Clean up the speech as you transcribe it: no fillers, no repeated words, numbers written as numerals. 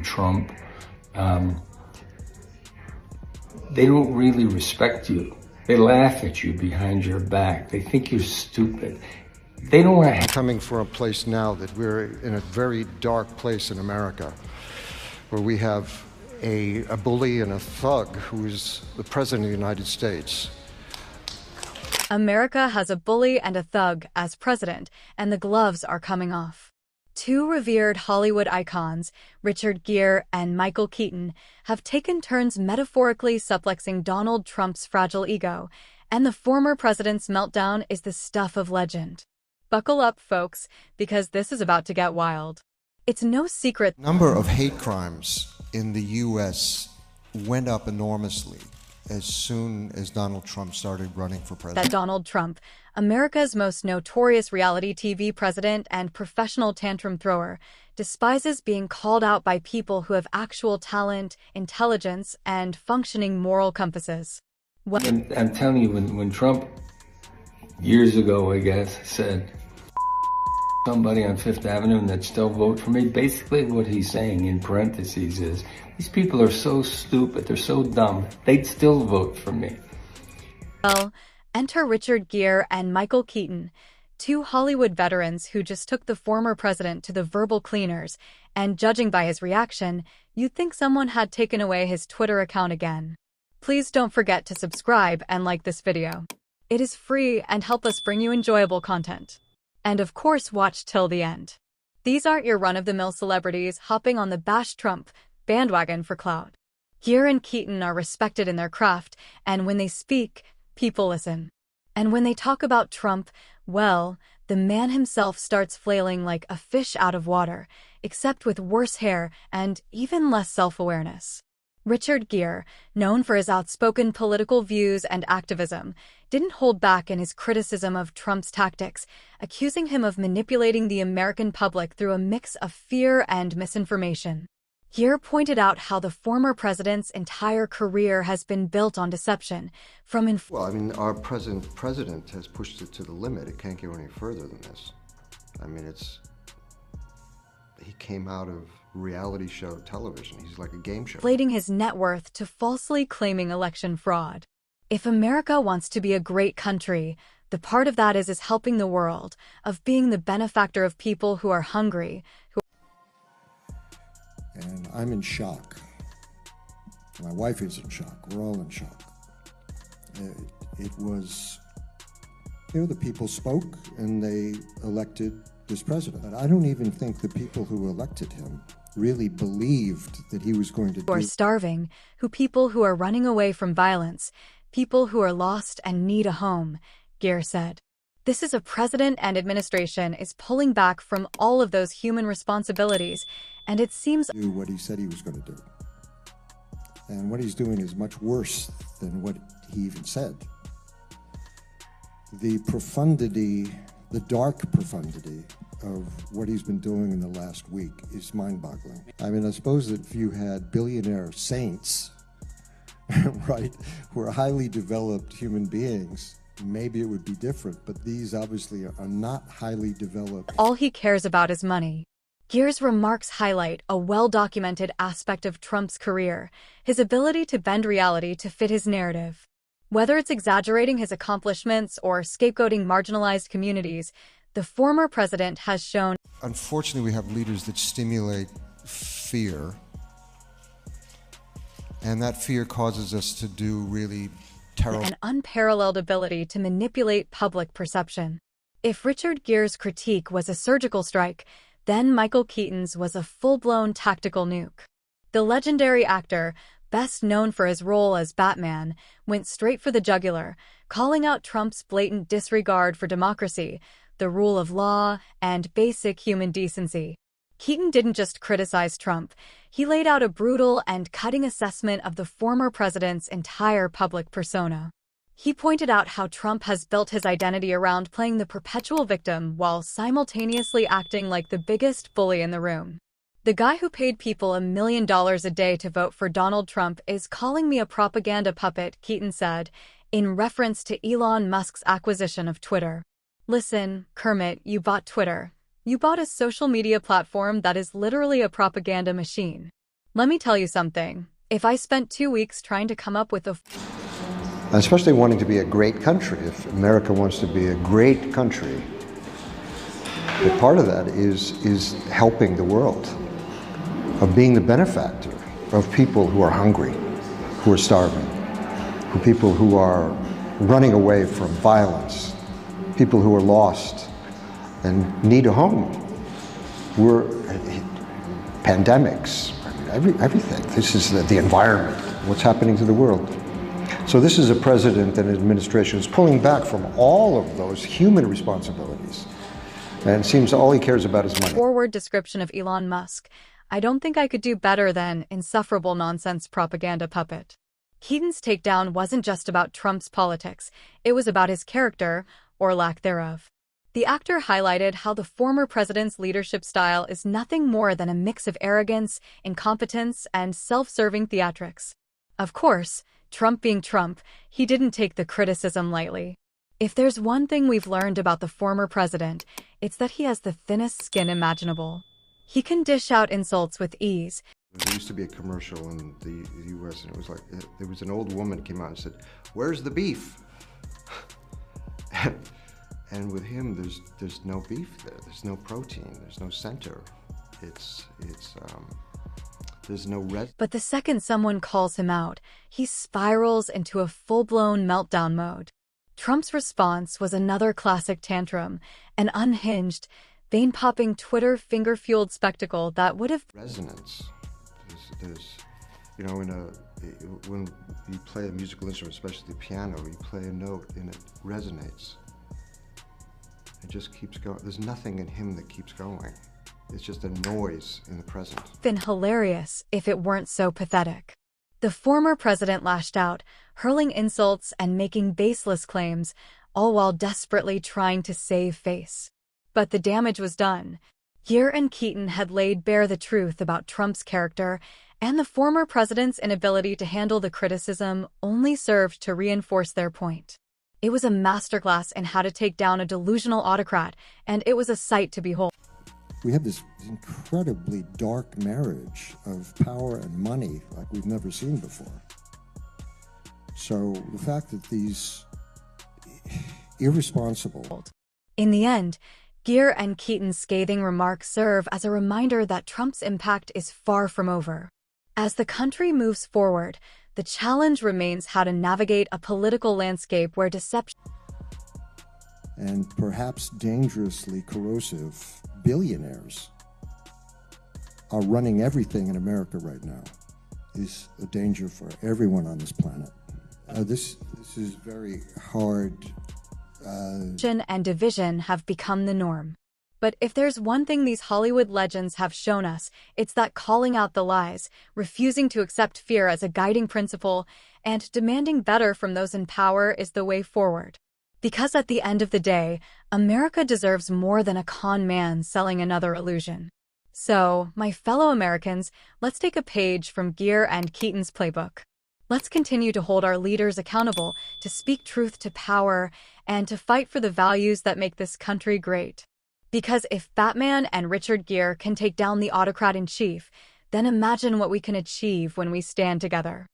and Trump, they don't really respect you. They laugh at you behind your back. They think you're stupid. They don't want to coming from a place now that we're in a very dark place in America, where we have a bully and a thug who is the President of the United States. America has a bully and a thug as president, and the gloves are coming off. Two revered Hollywood icons, Richard Gere and Michael Keaton, have taken turns metaphorically suplexing Donald Trump's fragile ego, and the former president's meltdown is the stuff of legend. Buckle up, folks, because this is about to get wild. It's no secret The number of hate crimes in the U.S. went up enormously as soon as Donald Trump started running for president. that Donald Trump, America's most notorious reality TV president and professional tantrum thrower, despises being called out by people who have actual talent, intelligence, and functioning moral compasses. I'm telling you, when Trump, years ago, I guess, said, somebody on Fifth Avenue and that still vote for me, basically what he's saying in parentheses is, these people are so stupid, they're so dumb, they'd still vote for me. Well, enter Richard Gere and Michael Keaton, two Hollywood veterans who just took the former president to the verbal cleaners, and judging by his reaction, you'd think someone had taken away his Twitter account again. Please don't forget to subscribe and like this video. It is free and help us bring you enjoyable content. And of course, watch till the end. These aren't your run-of-the-mill celebrities hopping on the bash Trump bandwagon for clout. Gere and Keaton are respected in their craft, and when they speak, people listen. And when they talk about Trump, well, the man himself starts flailing like a fish out of water, except with worse hair and even less self-awareness. Richard Gere, known for his outspoken political views and activism, didn't hold back in his criticism of Trump's tactics, accusing him of manipulating the American public through a mix of fear and misinformation. Gere pointed out how the former president's entire career has been built on deception, from Well, I mean, our president has pushed it to the limit. It can't go any further than this. I mean, he came out of reality show television. He's like a game show. inflating his net worth to falsely claiming election fraud. If America wants to be a great country, the part of that is helping the world, of being the benefactor of people who are hungry, And I'm in shock. My wife is in shock. We're all in shock. It was, the people spoke and they elected this president. I don't even think the people who elected him really believed that he was going to who are starving, people who are running away from violence, people who are lost and need a home, Gere said. This is a president and administration is pulling back from all of those human responsibilities, and it seems do what he said he was going to do. And what he's doing is much worse than what he even said. The profundity, the dark profundity of what he's been doing in the last week is mind-boggling. I mean, I suppose that if you had billionaire saints, right, who are highly developed human beings, maybe it would be different, but these obviously are not highly developed. All he cares about is money. Gere's remarks highlight a well-documented aspect of Trump's career, his ability to bend reality to fit his narrative. Whether it's exaggerating his accomplishments or scapegoating marginalized communities, the former president has shown. Unfortunately, we have leaders that stimulate fear, and that fear causes us to do really terrible. An unparalleled ability to manipulate public perception. If Richard Gere's critique was a surgical strike, then Michael Keaton's was a full-blown tactical nuke. The legendary actor, best known for his role as Batman, went straight for the jugular, calling out Trump's blatant disregard for democracy, the rule of law, and basic human decency. Keaton didn't just criticize Trump, he laid out a brutal and cutting assessment of the former president's entire public persona. He pointed out how Trump has built his identity around playing the perpetual victim while simultaneously acting like the biggest bully in the room. The guy who paid people $1 million a day to vote for Donald Trump is calling me a propaganda puppet, Keaton said, in reference to Elon Musk's acquisition of Twitter. Listen, Kermit, you bought Twitter. You bought a social media platform that is literally a propaganda machine. Let me tell you something. If I spent 2 weeks trying to come up with a Especially wanting to be a great country. If America wants to be a great country, but part of that is helping the world, of being the benefactor of people who are hungry, who are starving, people who are running away from violence, people who are lost and need a home. We're pandemics, everything. This is the environment, what's happening to the world. So this is a president and administration who's pulling back from all of those human responsibilities. And it seems all he cares about is money. Forward description of Elon Musk, I don't think I could do better than insufferable nonsense propaganda puppet. Keaton's takedown wasn't just about Trump's politics, it was about his character, or lack thereof. The actor highlighted how the former president's leadership style is nothing more than a mix of arrogance, incompetence, and self-serving theatrics. Of course, Trump being Trump, he didn't take the criticism lightly. If there's one thing we've learned about the former president, it's that he has the thinnest skin imaginable. He can dish out insults with ease. There used to be a commercial in the U.S. and it was like, there was an old woman that came out and said, "Where's the beef?" And with him, there's no beef there. There's no protein. There's no center. There's no red. But the second someone calls him out, he spirals into a full-blown meltdown mode. Trump's response was another classic tantrum, an unhinged, vein-popping Twitter finger-fueled spectacle that would have resonance. There's you know, when you play a musical instrument, especially the piano, you play a note and it resonates. It just keeps going. There's nothing in him that keeps going. It's just a noise in the present. Been hilarious if it weren't so pathetic. The former president lashed out, hurling insults and making baseless claims, all while desperately trying to save face. But the damage was done. Gere and Keaton had laid bare the truth about Trump's character, and the former president's inability to handle the criticism only served to reinforce their point. It was a masterclass in how to take down a delusional autocrat, and it was a sight to behold. We have this incredibly dark marriage of power and money like we've never seen before. So the fact that these irresponsible... In the end, Gere and Keaton's scathing remarks serve as a reminder that Trump's impact is far from over. As the country moves forward, the challenge remains how to navigate a political landscape where deception and perhaps dangerously corrosive billionaires are running everything in America right now is a danger for everyone on this planet. This is very hard. And division have become the norm. But if there's one thing these Hollywood legends have shown us, it's that calling out the lies, refusing to accept fear as a guiding principle, and demanding better from those in power is the way forward. Because at the end of the day, America deserves more than a con man selling another illusion. So, my fellow Americans, let's take a page from Gere and Keaton's playbook. Let's continue to hold our leaders accountable, to speak truth to power, and to fight for the values that make this country great. Because if Batman and Richard Gere can take down the autocrat-in-chief, then imagine what we can achieve when we stand together.